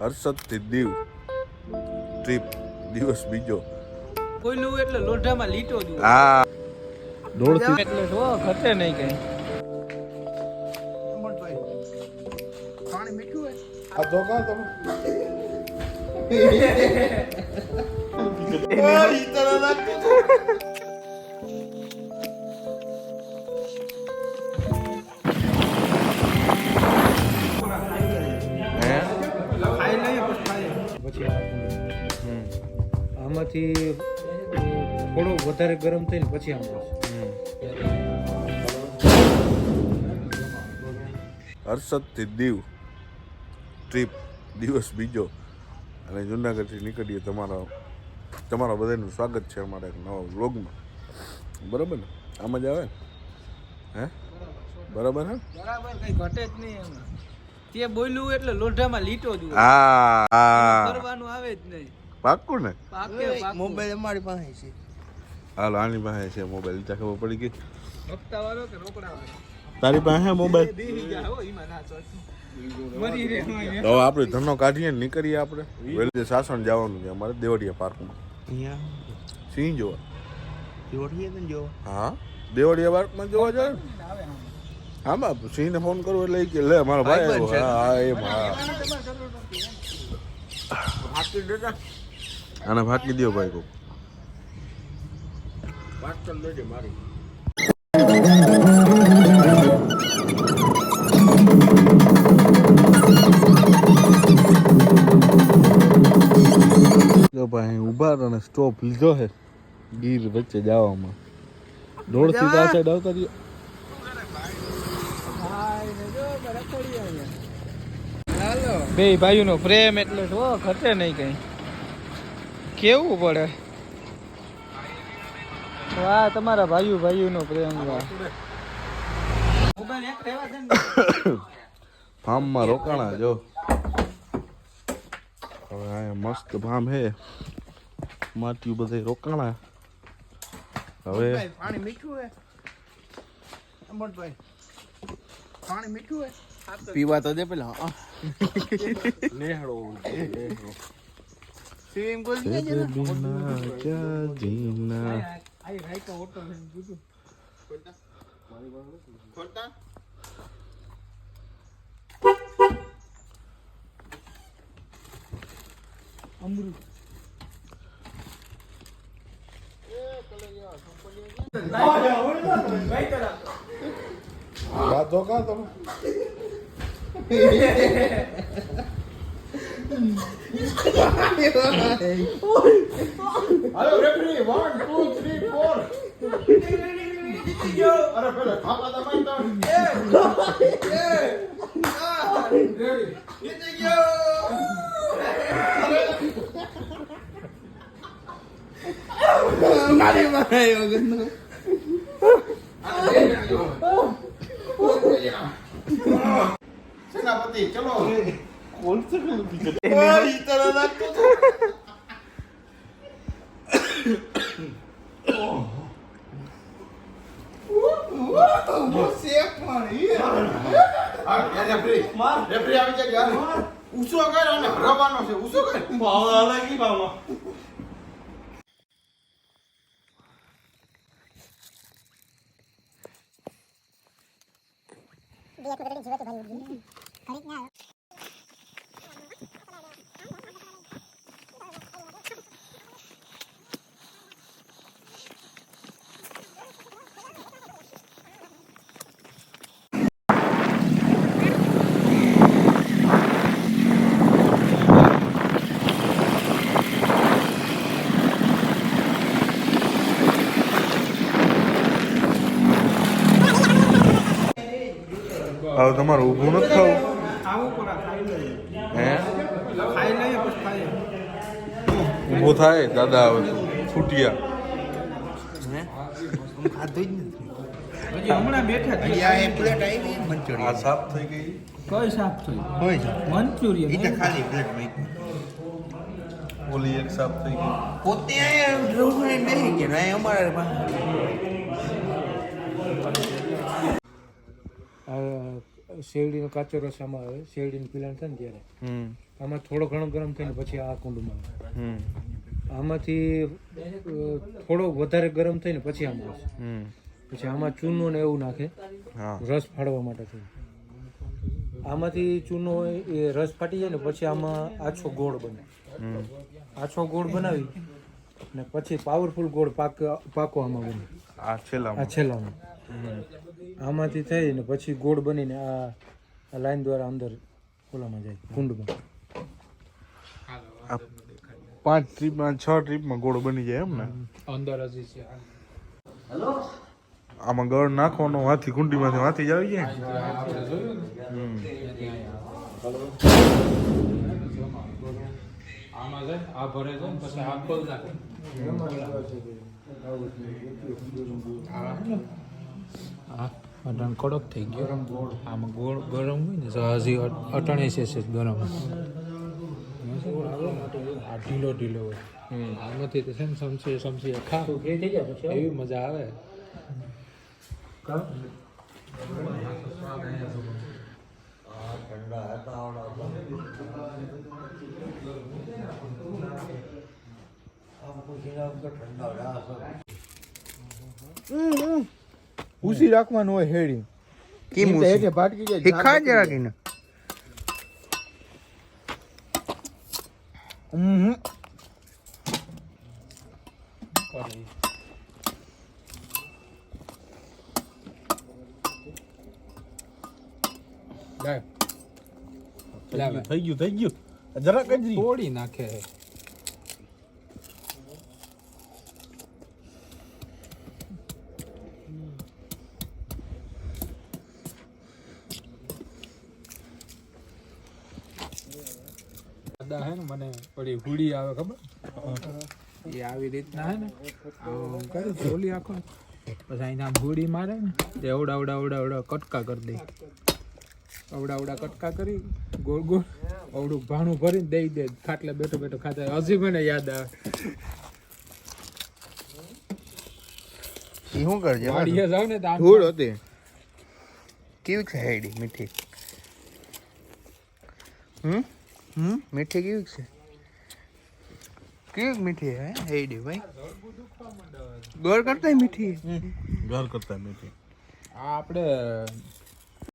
હર્ષદથી Diu trip દિવસ બીજો. કોઈલું એટલે લોઢામાં લીટો જ હા દોડથી એટલે જો ઘટે નહીં કઈ. પાણી મીઠું હે આ તો કા તમે ઈ તરહ લાગતું ખાઈ લઈએ પછી આમાંથી થોડો વધારે ગરમ થઈને પછી આમ હર્ષદથી દીવ ટ્રીપ દિવસ બીજો અને જુનાગઢથી નીકળીએ. તમારા બધાનું સ્વાગત છે અમારા એક નવા વ્લોગમાં. બરાબર ને? આમાં જ આવે ને? હે બરાબર હે? બરાબર કઈ ઘટે જ નહીં એમાં. તે બોલ્યું એટલે લોઢામાં લીટો જ હા કરવાનું આવે જ નહીં. પાક્કું ને? પાકે મોબાઈલ અમારી પાસે છે. હાલો આની પાસે છે મોબાઈલ. ત્યાં ખબર પડી ગઈ. હપ્તા વાળો કે રોકડા વાળો? તારી પાસે મોબાઈલ? બેહી ગયા હો ઈમાં ના ચોટ. મરી રે તો આપણે ધનો કાઢીએ ને નીકળીએ. આપણે વેલી સાસણ જવાનું છે અમારે દેવડિયા પાર્કમાં. અહીંયા સિંહ જોવા. જોડીએ ને જો હા દેવડિયા પાર્કમાં જોવા જાય ને. આમાં સિંહને ફોન કરું એટલે ઈ કે લે મારો ભાઈ આવ્યો. હા એમ હા હાકી દેતા આને ફાકી દો ભાઈ કો. વાત કર લેજે મારી. જો ભાઈ ઉભા અને સ્ટોપ લીધો છે ગીર વચ્ચે જવામાં. દોડથી તો આ સાઈડ આવતા રહ્યો. બે ભાઈઓનો પ્રેમ એટલે જો ઘટે નહીં કઈ. કેવું પડે. વાહ તમારા ભાઈઓનો પ્રેમ. વાહ મોબાઈલ એક રહેવા દે ને. ફાર્મમાં રોકાણા જો. હવે આ મસ્ત ફાર્મ હે. માટીયું બધે રોકાણા. હવે પાણી મીઠું હે અમરભાઈ. પાણી મીઠું હે પીવા તો દે પેલા. નેહળો સ્વિમિંગ પુલ તેરે બિના ક્યા જીના. આઈ રાઈ તો ઓટો ને કીધું. ખોલતા અમૃત વાત તો કા તમે હાલો રેફરી 1 2 3 4 અરે પેલા ખાપા દબાઈ તો જીતી ગયો. મારી મારી વગરનો સેનાપતિ ચલો કોણ છે કે નથી? ઈ તરહ લાગતું હતું. રેફરી આવી જાય યાર. ઉસો કર અને હરાવવાનો છે. ઉસો કર. ભાવ અલગ ભાવનો. હવે તમારે ઊભું નથી થવું. આવું કોરા ખાઈ લઈએ. હે ખાઈ લઈએ પછી ખાઈએ. ઊભો થાય દાદા હવે છૂટિયા. ખાધું જ હજી હમણાં બેઠા જ નથી. આ એક પ્લેટ આવી આ મંચુરિયન. સાફ થઈ ગઈ. કઈ સાફ થયું? હોય છે મંચુરિયન. ઈ તો ખાલી પ્લેટ માં ઓલી એક સાફ થઈ ગઈ. પોતે અહીંયા રોકને બેસી ગયા ને અમારે પાસે શેરડીનો કાચો રસ આમાં આવે. શેરડીની પીલાણ થાય ને ત્યારે આમાં થોડો ઘણો ગરમ થઈને પછી આ કુંડમાં આવે. હમ આમાંથી થોડો વધારે ગરમ થઈને પછી આમાં આવશે. હમ પછી આમાં ચૂનો ને એવું નાખે હા રસ ફાડવા માટે થઈને. આમાંથી ચૂનો હોય એ રસ ફાટી જાય ને પછી આમાં આછો ગોળ બને. હમ આછો ગોળ બનાવી ને પછી પાવરફુલ ગોળ પાકો આમાં બને આ છેલ્લા આ છેલ્લામાં. આમાંથી થઈ ને પછી ગોળ બનીને આ લાઈન દ્વારા અંદર ઓલામાં જાય કુંડમાં. 5 ટ્રીપમાં 6 ટ્રીપમાં ગોળ બની જાય એમ ને અંદર હજી છે આમાં ગળ નાખવાનો હાથી કુંડીમાંથી હાથી જ આવી જાય આમાં જાય આ ભરે છે ને પછી આ ખોલ નાખે. કડક થઈ ગયો આમાં ગોળ ગરમ હોય ને તો હજી અટાણે છે ગરમ. આ ઢીલો ઢીલો હોય આમાંથી તો છે ને સમસી ખા એવી મજા આવે. ઉસી રાખવાનું હોય હેડી કેમ એટલે ભાટકી જાય શીખા જરા કે ને થઈ ગયું જરાક જ તોડી નાખે. હે ને મને પડી હુડી આવે ખબર એ આવી રીતના હે ને આમ કરી ચોલી આખો પછી અહીં આમ હુડી મારે ને તે અવડા કટકા કરી દે. અવડા કટકા કરી ગોળ ગોળ અવડું ભાણું ભરીને દઈ દે ખાટલે બેઠો બેઠો ખાતા. હજી મને યાદ આવે શું કરજે વાડીએ જાવ ને તો ધૂળ હતી કેવી છે હેડી મીઠી મીઠી કેવી છે કેવી મીઠી હે હેડી ભાઈ ગોળ કરતા મીઠી ઘર કરતા મીઠી આ આપણે